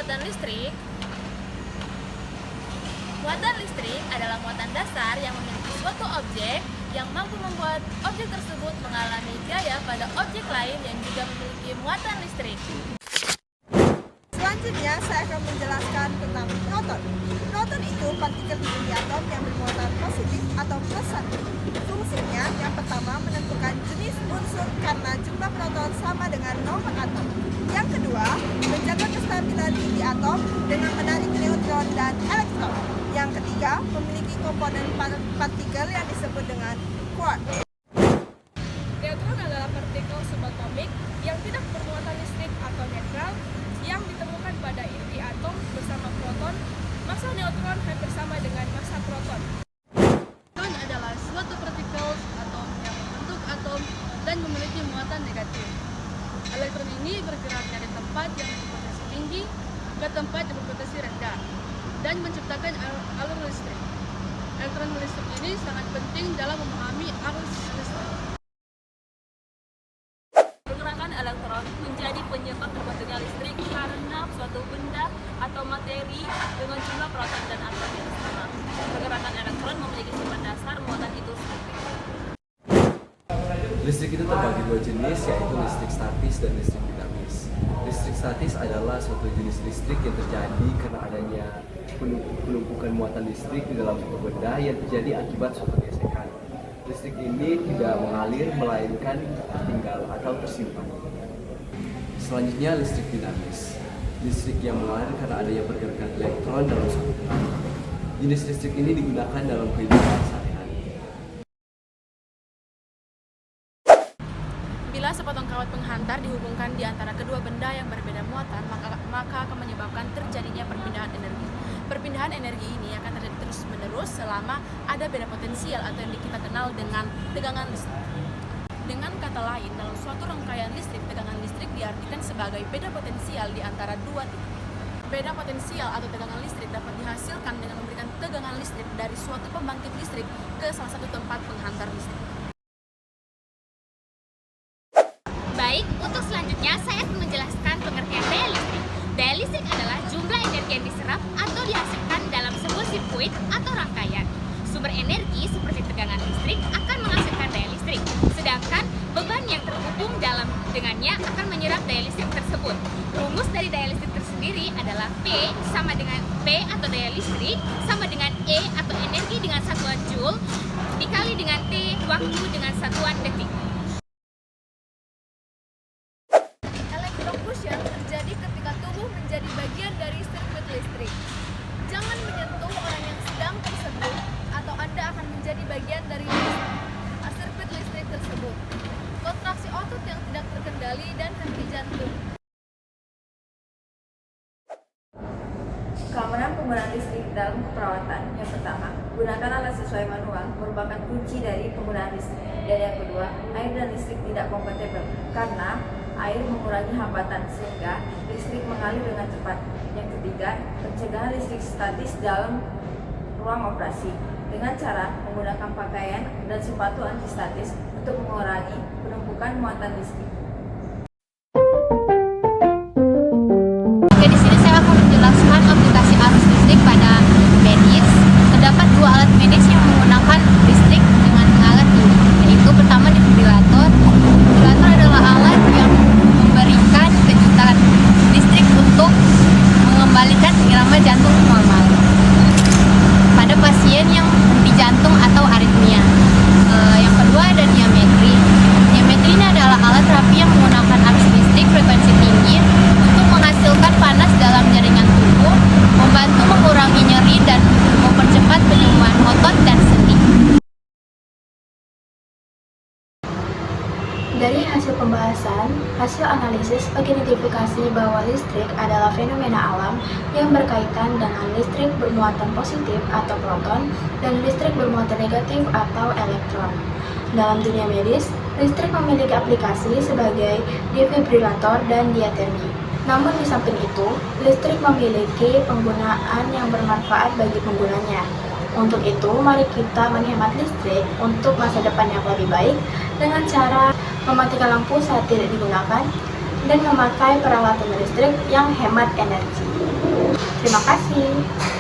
muatan listrik? Muatan listrik adalah muatan dasar yang memiliki suatu objek yang mampu membuat objek tersebut mengalami gaya pada objek lain yang juga memiliki muatan listrik. Selanjutnya, saya akan menjelaskan tentang proton. Proton itu partikel di inti atom yang bermuatan positif atau plus 1. Fungsinya, yang pertama menentukan jenis unsur karena jumlah proton sama dengan nomor atom. Yang kedua, menjaga kestabilan inti atom dengan menarik neutron dan elektron. Yang ketiga, memiliki komponen partikel yang disebut dengan quark. Neutron adalah partikel subatomik yang tidak bermuatan listrik atau netral yang ditemukan pada inti atom bersama proton. Massa neutron hampir sama dengan massa proton. Proton adalah suatu partikel atom yang membentuk atom dan memiliki muatan negatif. Elektron ini bergerak dari tempat yang berpotensi tinggi ke tempat yang berpotensi rendah dan menciptakan alur listrik. Elektron listrik ini sangat penting dalam memahami arus listrik. Pergerakan elektron menjadi penyebab terbentuknya listrik karena suatu benda atau materi dengan jumlah proton dan atom yang sama. Pergerakan elektron memiliki sifat dasar muatan itu seperti itu. Listrik itu terbagi dua jenis, yaitu listrik statis dan listrik dinamis. Listrik statis adalah suatu jenis listrik yang terjadi karena adanya penumpukan muatan listrik di dalam suatu benda yang terjadi akibat suatu gesekan. Listrik ini tidak mengalir, melainkan tertinggal atau tersimpan. Selanjutnya, listrik dinamis. Listrik yang mengalir karena adanya pergerakan elektron dalam suatu benda. Jenis listrik ini digunakan dalam kehidupan sehari-hari. Bila sepotong kawat penghantar dihubungkan di antara kedua benda yang berbeda muatan, maka akan menyebabkan terjadinya perpindahan energi. Perpindahan energi ini akan terjadi terus-menerus selama ada beda potensial atau yang kita kenal dengan tegangan listrik. Dengan kata lain, dalam suatu rangkaian listrik, tegangan listrik diartikan sebagai beda potensial di antara dua titik. Beda potensial atau tegangan listrik dapat dihasilkan dengan memberikan tegangan listrik dari suatu pembangkit listrik ke salah satu tempat penghantar listrik. Baik, untuk selanjutnya saya akan menjelaskan pengertian daya listrik. Daya listrik adalah jumlah energi yang diserap atau dihasilkan dalam sebuah sirkuit atau rangkaian. Sumber energi seperti tegangan listrik akan menghasilkan daya listrik, sedangkan beban yang terhubung dengannya akan menyerap daya listrik tersebut. Rumus dari daya listrik tersendiri adalah P sama dengan P atau daya listrik sama dengan E atau energi dengan satuan joule dikali dengan T waktu dengan satuan detik. Electrocution terjadi ketika tubuh menjadi bagian dari sirkuit listrik. Jangan menyentuh orang yang sedang tersebut atau Anda akan menjadi bagian dari sirkuit listrik tersebut. Kontraksi otot yang tidak terkendali dan henti jantung. Keamanan penggunaan listrik dalam keperawatan. Yang pertama, gunakan alat sesuai manual merupakan kunci dari penggunaan listrik. Dan yang kedua, air dan listrik tidak kompatibel karena air mengurangi hambatan sehingga listrik mengalir dengan cepat. Yang ketiga, pencegahan listrik statis dalam ruang operasi dengan cara menggunakan pakaian dan sepatu antistatis untuk mengurangi penumpukan muatan listrik. Oke, di sini saya akan menjelaskan aplikasi arus listrik pada medis. Terdapat dua alat medis yang menggunakan listrik dengan alat ini, yaitu pertama defibrilator. Defibrilator adalah alat yang memberikan kejutan listrik untuk mengembalikan irama jantung normal pada pasien yang henti jantung atau aritmia. Yang kedua ada diametri. Diametri ini adalah alat terapi yang menggunakan arus listrik frekuensi tinggi untuk menghasilkan panas dalam jaringan tubuh, membantu mengurangi nyeri dan mempercepat penyembuhan otot dan sendi. Dari hasil pembahasan, hasil analisis mengidentifikasi bahwa listrik adalah fenomena alam yang berkaitan dengan listrik bermuatan positif atau proton dan listrik bermuatan negatif atau elektron. Dalam dunia medis, listrik memiliki aplikasi sebagai defibrilator dan diatermi. Namun di samping itu, listrik memiliki penggunaan yang bermanfaat bagi penggunanya. Untuk itu, mari kita menghemat listrik untuk masa depan yang lebih baik dengan cara mematikan lampu saat tidak digunakan dan memakai peralatan listrik yang hemat energi. Terima kasih.